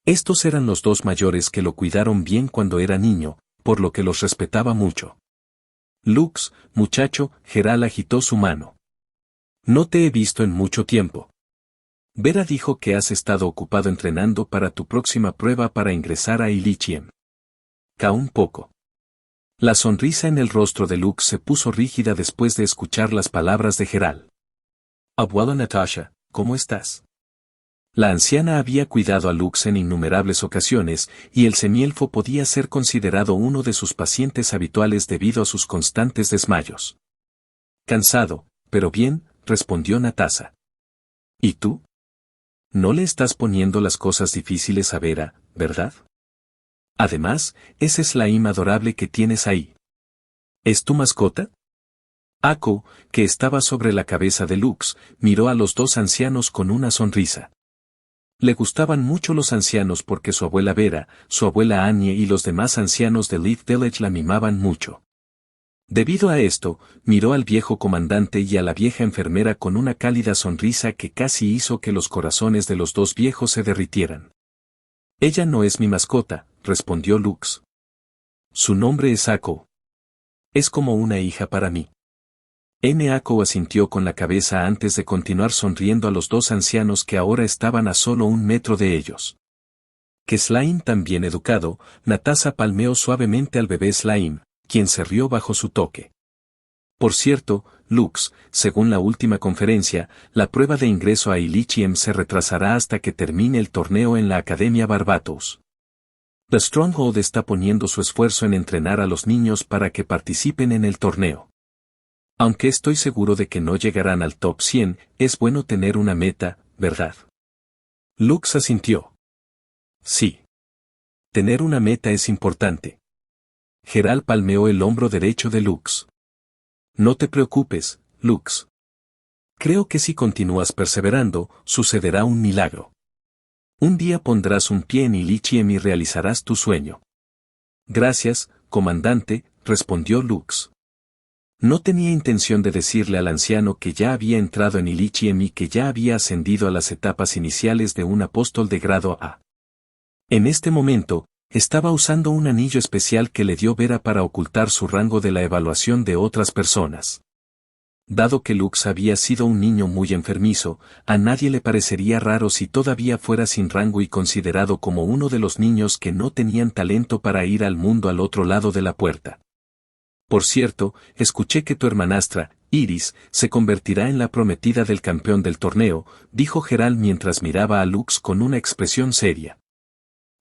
Estos eran los dos mayores que lo cuidaron bien cuando era niño, por lo que los respetaba mucho. «Lux, muchacho», Geralt agitó su mano. «No te he visto en mucho tiempo. Vera dijo que has estado ocupado entrenando para tu próxima prueba para ingresar a Ilichiem». Un poco. La sonrisa en el rostro de Lux se puso rígida después de escuchar las palabras de Geralt. «Abuela Natasha, ¿cómo estás?». La anciana había cuidado a Lux en innumerables ocasiones, y el semielfo podía ser considerado uno de sus pacientes habituales debido a sus constantes desmayos. «Cansado, pero bien», respondió Natasa. «¿Y tú? No le estás poniendo las cosas difíciles a Vera, ¿verdad? Además, ese slime adorable que tienes ahí. ¿Es tu mascota?». Ako, que estaba sobre la cabeza de Lux, miró a los dos ancianos con una sonrisa. Le gustaban mucho los ancianos porque su abuela Vera, su abuela Anye y los demás ancianos de Leaf Village la mimaban mucho. Debido a esto, miró al viejo comandante y a la vieja enfermera con una cálida sonrisa que casi hizo que los corazones de los dos viejos se derritieran. «Ella no es mi mascota», respondió Lux. «Su nombre es Ako. Es como una hija para mí». Ako asintió con la cabeza antes de continuar sonriendo a los dos ancianos que ahora estaban a solo 1 metro de ellos. «¿Qué slime tan bien educado?», Natasa palmeó suavemente al bebé slime, quien se rió bajo su toque. «Por cierto, Lux, según la última conferencia, la prueba de ingreso a Ilichiem se retrasará hasta que termine el torneo en la Academia Barbatos. The Stronghold está poniendo su esfuerzo en entrenar a los niños para que participen en el torneo. Aunque estoy seguro de que no llegarán al top 100, es bueno tener una meta, ¿verdad?». Lux asintió. «Sí. Tener una meta es importante». Geralt palmeó el hombro derecho de Lux. «No te preocupes, Lux. Creo que si continúas perseverando, sucederá un milagro. Un día pondrás un pie en Ilichiem y realizarás tu sueño». «Gracias, comandante», respondió Lux. No tenía intención de decirle al anciano que ya había entrado en Ilichiem y que ya había ascendido a las etapas iniciales de un apóstol de grado A. En este momento, estaba usando un anillo especial que le dio Vera para ocultar su rango de la evaluación de otras personas. Dado que Lux había sido un niño muy enfermizo, a nadie le parecería raro si todavía fuera sin rango y considerado como uno de los niños que no tenían talento para ir al mundo al otro lado de la puerta. Por cierto, escuché que tu hermanastra, Iris, se convertirá en la prometida del campeón del torneo, dijo Geralt mientras miraba a Lux con una expresión seria.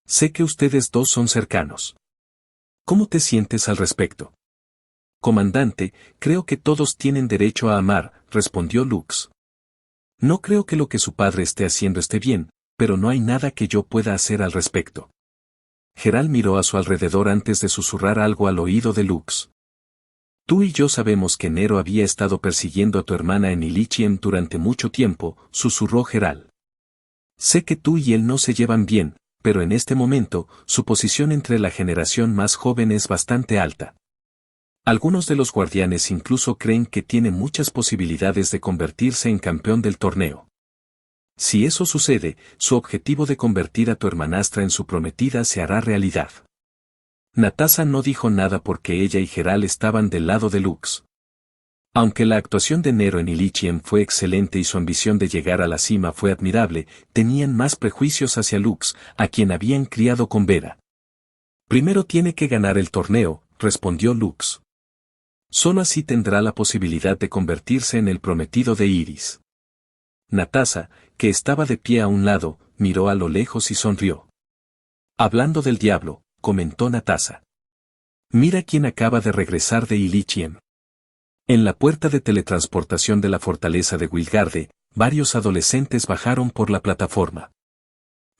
Sé que ustedes dos son cercanos. ¿Cómo te sientes al respecto? Comandante, creo que todos tienen derecho a amar, respondió Lux. No creo que lo que su padre esté haciendo esté bien, pero no hay nada que yo pueda hacer al respecto. Geralt miró a su alrededor antes de susurrar algo al oído de Lux. Tú y yo sabemos que Nero había estado persiguiendo a tu hermana en Ilichiem durante mucho tiempo, susurró Geralt. Sé que tú y él no se llevan bien, pero en este momento, su posición entre la generación más joven es bastante alta. Algunos de los guardianes incluso creen que tiene muchas posibilidades de convertirse en campeón del torneo. Si eso sucede, su objetivo de convertir a tu hermanastra en su prometida se hará realidad. Natasa no dijo nada porque ella y Geralt estaban del lado de Lux. Aunque la actuación de Nero en Ilichiem fue excelente y su ambición de llegar a la cima fue admirable, tenían más prejuicios hacia Lux, a quien habían criado con Vera. Primero tiene que ganar el torneo, respondió Lux. Solo así tendrá la posibilidad de convertirse en el prometido de Iris. Natasa, que estaba de pie a un lado, miró a lo lejos y sonrió. Hablando del diablo, comentó Natasa. Mira quién acaba de regresar de Ilichiem. En la puerta de teletransportación de la fortaleza de Wilgarde, varios adolescentes bajaron por la plataforma.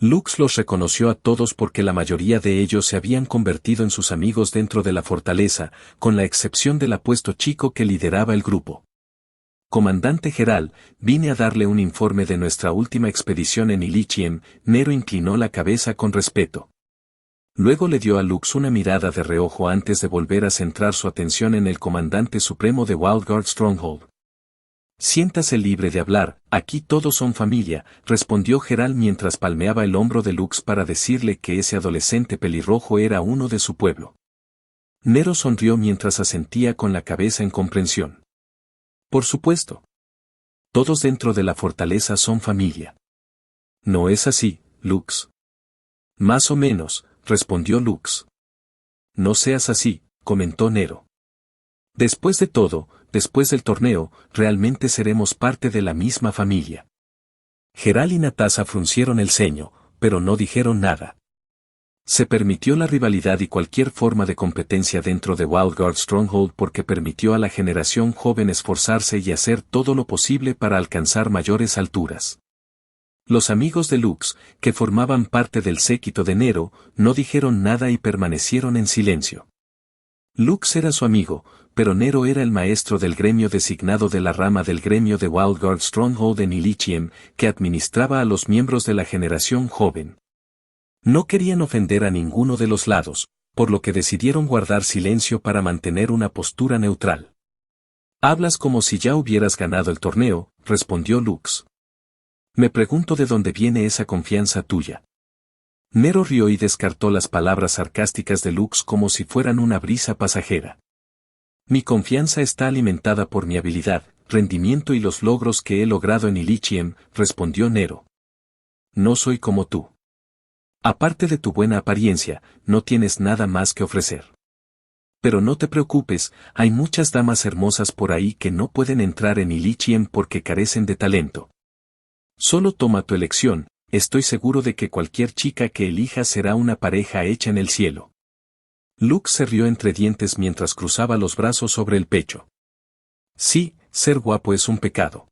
Lux los reconoció a todos porque la mayoría de ellos se habían convertido en sus amigos dentro de la fortaleza, con la excepción del apuesto chico que lideraba el grupo. Comandante Geralt, vine a darle un informe de nuestra última expedición en Ilichiem. Nero inclinó la cabeza con respeto. Luego le dio a Lux una mirada de reojo antes de volver a centrar su atención en el comandante supremo de Wildguard Stronghold. Siéntase libre de hablar, aquí todos son familia, respondió Geralt mientras palmeaba el hombro de Lux para decirle que ese adolescente pelirrojo era uno de su pueblo. Nero sonrió mientras asentía con la cabeza en comprensión. Por supuesto. Todos dentro de la fortaleza son familia. No es así, Lux. Más o menos, respondió Lux. No seas así, comentó Nero. Después de todo, después del torneo, realmente seremos parte de la misma familia. Geralt y Natasa fruncieron el ceño, pero no dijeron nada. Se permitió la rivalidad y cualquier forma de competencia dentro de Wildguard Stronghold porque permitió a la generación joven esforzarse y hacer todo lo posible para alcanzar mayores alturas. Los amigos de Lux, que formaban parte del séquito de Nero, no dijeron nada y permanecieron en silencio. Lux era su amigo, pero Nero era el maestro del gremio designado de la rama del gremio de Wildguard Stronghold en Ilichiem, que administraba a los miembros de la generación joven. No querían ofender a ninguno de los lados, por lo que decidieron guardar silencio para mantener una postura neutral. Hablas como si ya hubieras ganado el torneo, respondió Lux. Me pregunto de dónde viene esa confianza tuya. Nero rió y descartó las palabras sarcásticas de Lux como si fueran una brisa pasajera. Mi confianza está alimentada por mi habilidad, rendimiento y los logros que he logrado en Ilichiem, respondió Nero. No soy como tú. Aparte de tu buena apariencia, no tienes nada más que ofrecer. Pero no te preocupes, hay muchas damas hermosas por ahí que no pueden entrar en Ilichiem porque carecen de talento. Solo toma tu elección. Estoy seguro de que cualquier chica que elijas será una pareja hecha en el cielo. Lux se rió entre dientes mientras cruzaba los brazos sobre el pecho. Sí, ser guapo es un pecado.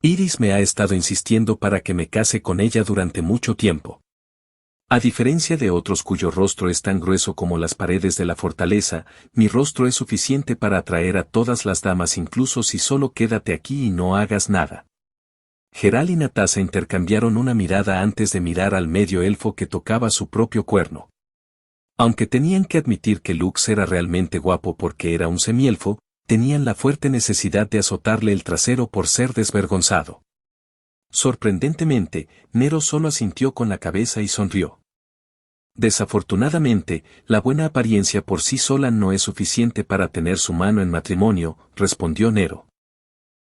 Iris me ha estado insistiendo para que me case con ella durante mucho tiempo. A diferencia de otros cuyo rostro es tan grueso como las paredes de la fortaleza, mi rostro es suficiente para atraer a todas las damas incluso si solo quédate aquí y no hagas nada. Geralt y Natasa intercambiaron una mirada antes de mirar al medio elfo que tocaba su propio cuerno. Aunque tenían que admitir que Lux era realmente guapo porque era un semielfo, tenían la fuerte necesidad de azotarle el trasero por ser desvergonzado. Sorprendentemente, Nero solo asintió con la cabeza y sonrió. Desafortunadamente, la buena apariencia por sí sola no es suficiente para tener su mano en matrimonio, respondió Nero.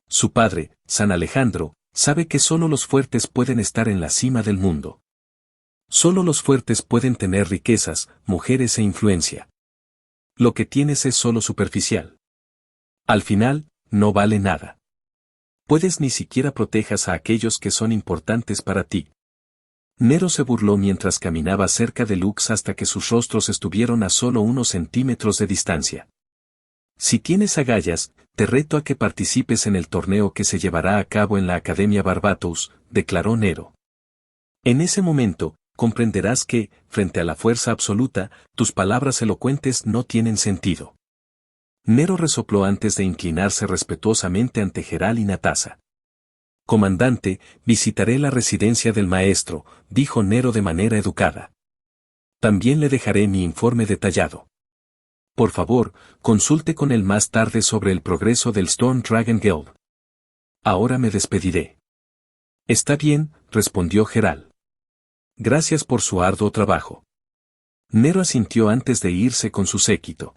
Su padre, San Alejandro, sabe que solo los fuertes pueden estar en la cima del mundo. Solo los fuertes pueden tener riquezas, mujeres e influencia. Lo que tienes es solo superficial. Al final, no vale nada. Puedes ni siquiera protejas a aquellos que son importantes para ti. Nero se burló mientras caminaba cerca de Lux hasta que sus rostros estuvieron a solo unos centímetros de distancia. Si tienes agallas, te reto a que participes en el torneo que se llevará a cabo en la Academia Barbatos, declaró Nero. En ese momento, comprenderás que, frente a la fuerza absoluta, tus palabras elocuentes no tienen sentido. Nero resopló antes de inclinarse respetuosamente ante Geral y Natasa. Comandante, visitaré la residencia del maestro, dijo Nero de manera educada. También le dejaré mi informe detallado. Por favor, consulte con él más tarde sobre el progreso del Stone Dragon Guild. Ahora me despediré. Está bien, respondió Geral. Gracias por su arduo trabajo. Nero asintió antes de irse con su séquito.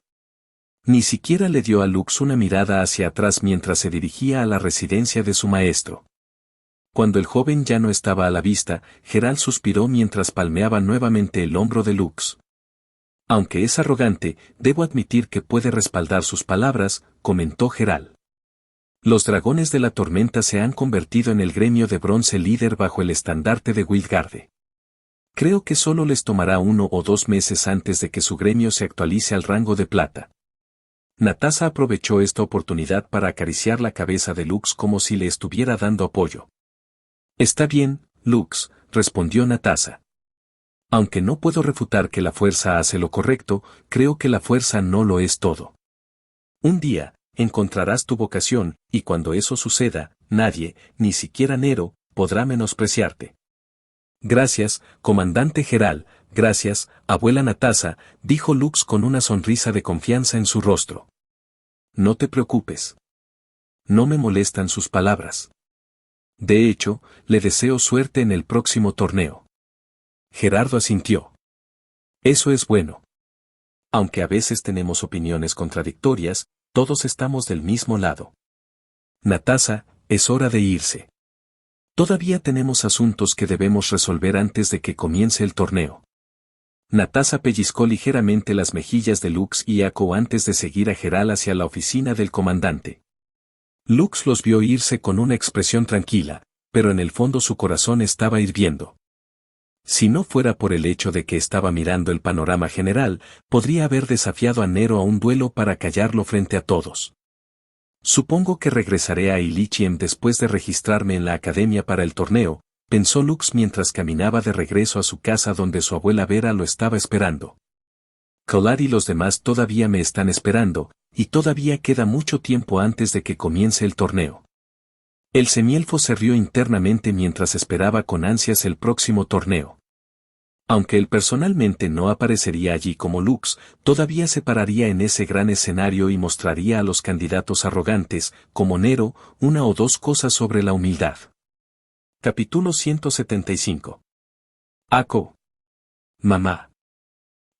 Ni siquiera le dio a Lux una mirada hacia atrás mientras se dirigía a la residencia de su maestro. Cuando el joven ya no estaba a la vista, Geral suspiró mientras palmeaba nuevamente el hombro de Lux. Aunque es arrogante, debo admitir que puede respaldar sus palabras, comentó Geral. Los dragones de la tormenta se han convertido en el gremio de bronce líder bajo el estandarte de Wildgarde. Creo que solo les tomará 1 o 2 meses antes de que su gremio se actualice al rango de plata. Natasa aprovechó esta oportunidad para acariciar la cabeza de Lux como si le estuviera dando apoyo. Está bien, Lux, respondió Natasa. Aunque no puedo refutar que la fuerza hace lo correcto, creo que la fuerza no lo es todo. Un día, encontrarás tu vocación, y cuando eso suceda, nadie, ni siquiera Nero, podrá menospreciarte. Gracias, comandante Geral, gracias, abuela Natasa, dijo Lux con una sonrisa de confianza en su rostro. No te preocupes. No me molestan sus palabras. De hecho, le deseo suerte en el próximo torneo. Gerardo asintió. Eso es bueno. Aunque a veces tenemos opiniones contradictorias, todos estamos del mismo lado. Natasa, es hora de irse. Todavía tenemos asuntos que debemos resolver antes de que comience el torneo. Natasa pellizcó ligeramente las mejillas de Lux y Ako antes de seguir a Geral hacia la oficina del comandante. Lux los vio irse con una expresión tranquila, pero en el fondo su corazón estaba hirviendo. Si no fuera por el hecho de que estaba mirando el panorama general, podría haber desafiado a Nero a un duelo para callarlo frente a todos. Supongo que regresaré a Ilichiem después de registrarme en la academia para el torneo, pensó Lux mientras caminaba de regreso a su casa donde su abuela Vera lo estaba esperando. Kolar y los demás todavía me están esperando, y todavía queda mucho tiempo antes de que comience el torneo. El semielfo se rió internamente mientras esperaba con ansias el próximo torneo. Aunque él personalmente no aparecería allí como Lux, todavía se pararía en ese gran escenario y mostraría a los candidatos arrogantes, como Nero, 1 o 2 cosas sobre la humildad. Capítulo 175. Ako. Mamá.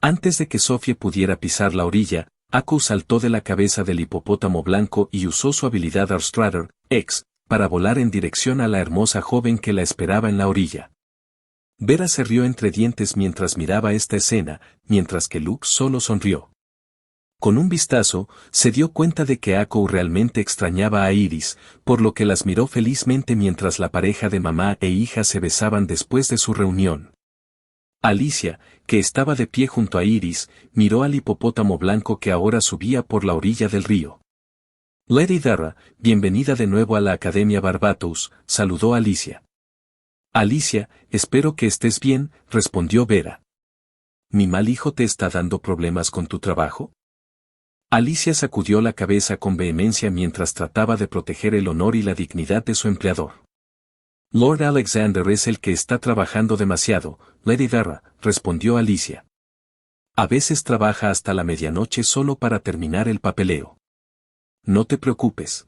Antes de que Sofía pudiera pisar la orilla, Ako saltó de la cabeza del hipopótamo blanco y usó su habilidad Arstrader, X, para volar en dirección a la hermosa joven que la esperaba en la orilla. Vera se rió entre dientes mientras miraba esta escena, mientras que Lux solo sonrió. Con un vistazo, se dio cuenta de que Ako realmente extrañaba a Iris, por lo que las miró felizmente mientras la pareja de mamá e hija se besaban después de su reunión. Alicia, que estaba de pie junto a Iris, miró al hipopótamo blanco que ahora subía por la orilla del río. Lady Dara, bienvenida de nuevo a la Academia Barbatos, saludó Alicia. Alicia, espero que estés bien, respondió Vera. ¿Mi mal hijo te está dando problemas con tu trabajo? Alicia sacudió la cabeza con vehemencia mientras trataba de proteger el honor y la dignidad de su empleador. Lord Alexander es el que está trabajando demasiado, Lady Dara, respondió Alicia. A veces trabaja hasta la medianoche solo para terminar el papeleo. No te preocupes.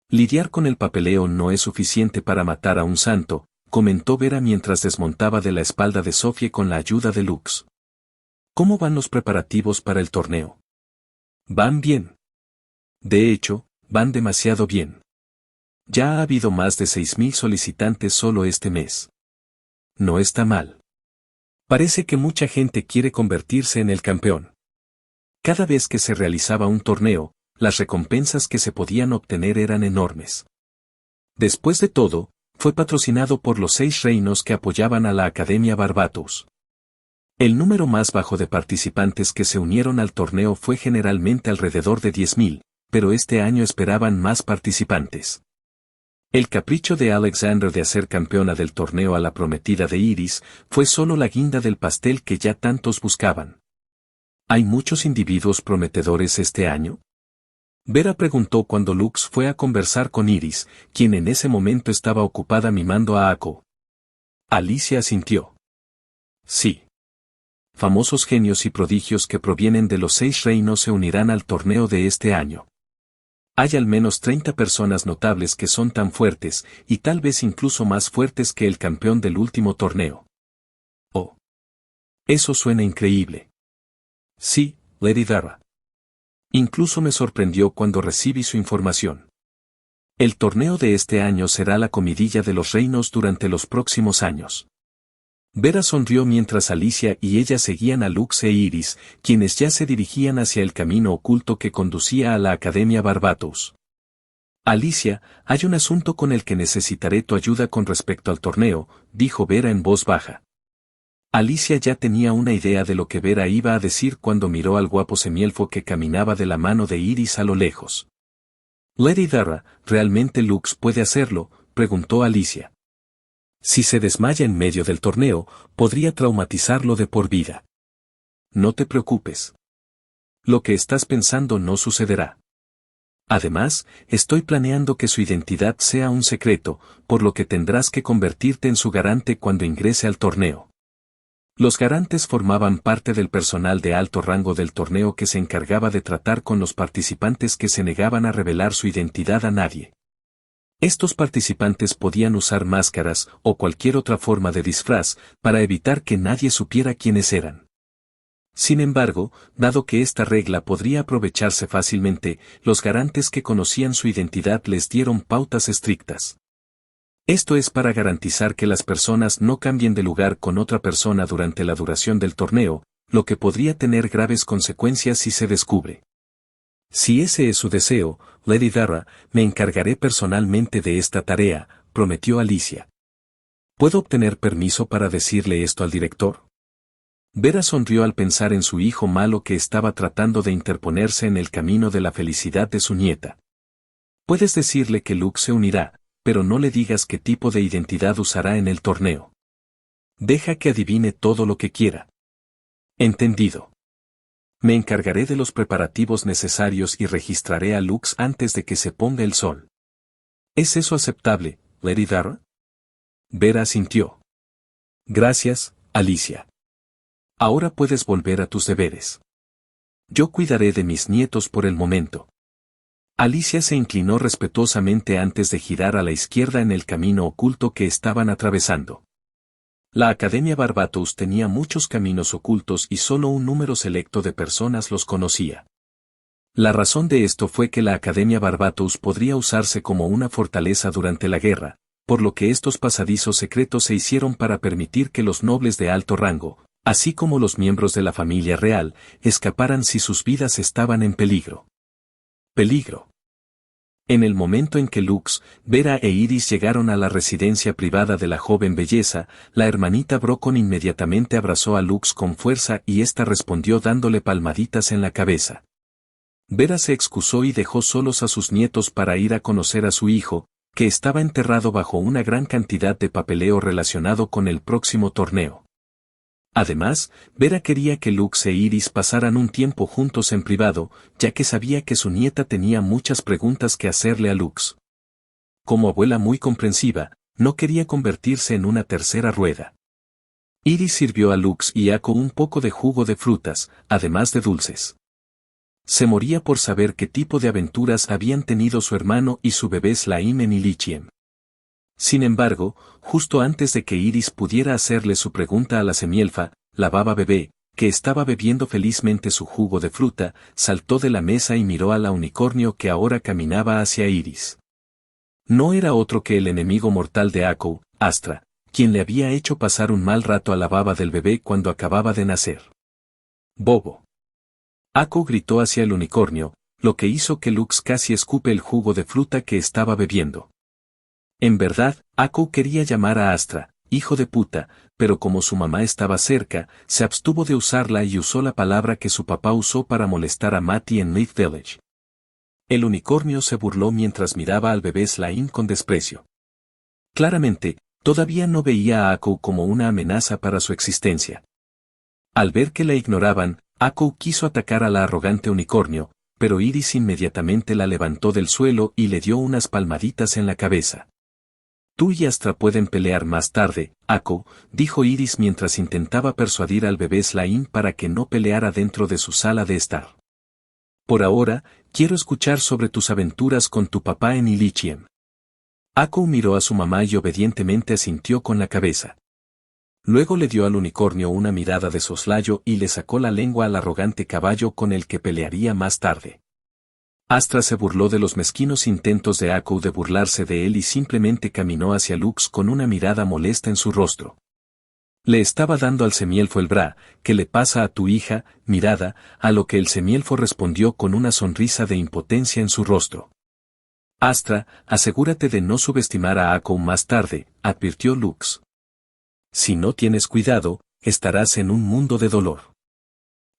Lidiar con el papeleo no es suficiente para matar a un santo, comentó Vera mientras desmontaba de la espalda de Sophie con la ayuda de Lux. ¿Cómo van los preparativos para el torneo? Van bien. De hecho, van demasiado bien. Ya ha habido más de 6.000 solicitantes solo este mes. No está mal. Parece que mucha gente quiere convertirse en el campeón. Cada vez que se realizaba un torneo, las recompensas que se podían obtener eran enormes. Después de todo, fue patrocinado por los 6 reinos que apoyaban a la Academia Barbatos. El número más bajo de participantes que se unieron al torneo fue generalmente alrededor de 10.000, pero este año esperaban más participantes. El capricho de Alexander de hacer campeona del torneo a la prometida de Iris fue solo la guinda del pastel que ya tantos buscaban. ¿Hay muchos individuos prometedores este año? Vera preguntó cuando Lux fue a conversar con Iris, quien en ese momento estaba ocupada mimando a Ako. Alicia asintió. Sí. Famosos genios y prodigios que provienen de los 6 reinos se unirán al torneo de este año. Hay al menos 30 personas notables que son tan fuertes, y tal vez incluso más fuertes que el campeón del último torneo. Oh. Eso suena increíble. Sí, Lady Dara. Incluso me sorprendió cuando recibí su información. El torneo de este año será la comidilla de los reinos durante los próximos años. Vera sonrió mientras Alicia y ella seguían a Lux e Iris, quienes ya se dirigían hacia el camino oculto que conducía a la Academia Barbatos. Alicia, hay un asunto con el que necesitaré tu ayuda con respecto al torneo, dijo Vera en voz baja. Alicia ya tenía una idea de lo que Vera iba a decir cuando miró al guapo semielfo que caminaba de la mano de Iris a lo lejos. Lady Dara, ¿realmente Lux puede hacerlo?, preguntó Alicia. Si se desmaya en medio del torneo, podría traumatizarlo de por vida. No te preocupes. Lo que estás pensando no sucederá. Además, estoy planeando que su identidad sea un secreto, por lo que tendrás que convertirte en su garante cuando ingrese al torneo. Los garantes formaban parte del personal de alto rango del torneo que se encargaba de tratar con los participantes que se negaban a revelar su identidad a nadie. Estos participantes podían usar máscaras o cualquier otra forma de disfraz para evitar que nadie supiera quiénes eran. Sin embargo, dado que esta regla podría aprovecharse fácilmente, los garantes que conocían su identidad les dieron pautas estrictas. Esto es para garantizar que las personas no cambien de lugar con otra persona durante la duración del torneo, lo que podría tener graves consecuencias si se descubre. Si ese es su deseo, Lady Dara, me encargaré personalmente de esta tarea, prometió Alicia. ¿Puedo obtener permiso para decirle esto al director? Vera sonrió al pensar en su hijo malo que estaba tratando de interponerse en el camino de la felicidad de su nieta. Puedes decirle que Lux se unirá, pero no le digas qué tipo de identidad usará en el torneo. Deja que adivine todo lo que quiera. Entendido. Me encargaré de los preparativos necesarios y registraré a Lux antes de que se ponga el sol. ¿Es eso aceptable, Lady Dara? Vera asintió. Gracias, Alicia. Ahora puedes volver a tus deberes. Yo cuidaré de mis nietos por el momento. Alicia se inclinó respetuosamente antes de girar a la izquierda en el camino oculto que estaban atravesando. La Academia Barbatos tenía muchos caminos ocultos y solo un número selecto de personas los conocía. La razón de esto fue que la Academia Barbatos podría usarse como una fortaleza durante la guerra, por lo que estos pasadizos secretos se hicieron para permitir que los nobles de alto rango, así como los miembros de la familia real, escaparan si sus vidas estaban en peligro. Peligro. En el momento en que Lux, Vera e Iris llegaron a la residencia privada de la joven belleza, la hermanita Brocon inmediatamente abrazó a Lux con fuerza y ésta respondió dándole palmaditas en la cabeza. Vera se excusó y dejó solos a sus nietos para ir a conocer a su hijo, que estaba enterrado bajo una gran cantidad de papeleo relacionado con el próximo torneo. Además, Vera quería que Lux e Iris pasaran un tiempo juntos en privado, ya que sabía que su nieta tenía muchas preguntas que hacerle a Lux. Como abuela muy comprensiva, no quería convertirse en una tercera rueda. Iris sirvió a Lux y Ako un poco de jugo de frutas, además de dulces. Se moría por saber qué tipo de aventuras habían tenido su hermano y su bebé Slaimen y Lichiem. Sin embargo, justo antes de que Iris pudiera hacerle su pregunta a la semielfa, la baba bebé, que estaba bebiendo felizmente su jugo de fruta, saltó de la mesa y miró a la unicornio que ahora caminaba hacia Iris. No era otro que el enemigo mortal de Ako, Astra, quien le había hecho pasar un mal rato a la baba del bebé cuando acababa de nacer. ¡Bobo! Ako gritó hacia el unicornio, lo que hizo que Lux casi escupe el jugo de fruta que estaba bebiendo. En verdad, Ako quería llamar a Astra, hijo de puta, pero como su mamá estaba cerca, se abstuvo de usarla y usó la palabra que su papá usó para molestar a Matty en Leaf Village. El unicornio se burló mientras miraba al bebé Slime con desprecio. Claramente, todavía no veía a Ako como una amenaza para su existencia. Al ver que la ignoraban, Ako quiso atacar a la arrogante unicornio, pero Iris inmediatamente la levantó del suelo y le dio unas palmaditas en la cabeza. Tú y Astra pueden pelear más tarde, Ako, dijo Iris mientras intentaba persuadir al bebé Slime para que no peleara dentro de su sala de estar. Por ahora, quiero escuchar sobre tus aventuras con tu papá en Ilichiem. Ako miró a su mamá y obedientemente asintió con la cabeza. Luego le dio al unicornio una mirada de soslayo y le sacó la lengua al arrogante caballo con el que pelearía más tarde. Astra se burló de los mezquinos intentos de Ako de burlarse de él y simplemente caminó hacia Lux con una mirada molesta en su rostro. Le estaba dando al semielfo el bra, ¿qué le pasa a tu hija, mirada? A lo que el semielfo respondió con una sonrisa de impotencia en su rostro. Astra, asegúrate de no subestimar a Ako más tarde, advirtió Lux. Si no tienes cuidado, estarás en un mundo de dolor.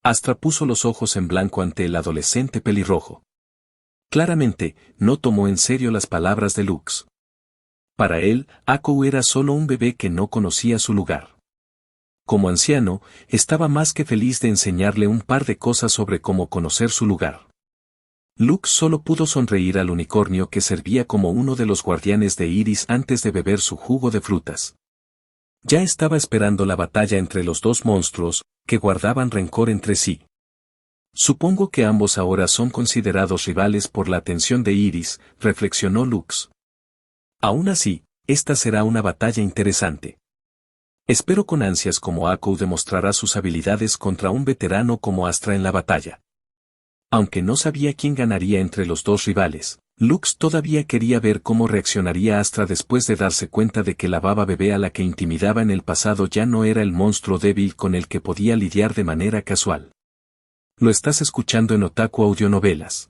Astra puso los ojos en blanco ante el adolescente pelirrojo. Claramente, no tomó en serio las palabras de Lux. Para él, Ako era solo un bebé que no conocía su lugar. Como anciano, estaba más que feliz de enseñarle un par de cosas sobre cómo conocer su lugar. Lux solo pudo sonreír al unicornio que servía como uno de los guardianes de Iris antes de beber su jugo de frutas. Ya estaba esperando la batalla entre los dos monstruos, que guardaban rencor entre sí. Supongo que ambos ahora son considerados rivales por la atención de Iris, reflexionó Lux. Aún así, esta será una batalla interesante. Espero con ansias cómo Ako demostrará sus habilidades contra un veterano como Astra en la batalla. Aunque no sabía quién ganaría entre los dos rivales, Lux todavía quería ver cómo reaccionaría Astra después de darse cuenta de que la baba bebé a la que intimidaba en el pasado ya no era el monstruo débil con el que podía lidiar de manera casual. Lo estás escuchando en Otaku Audionovelas.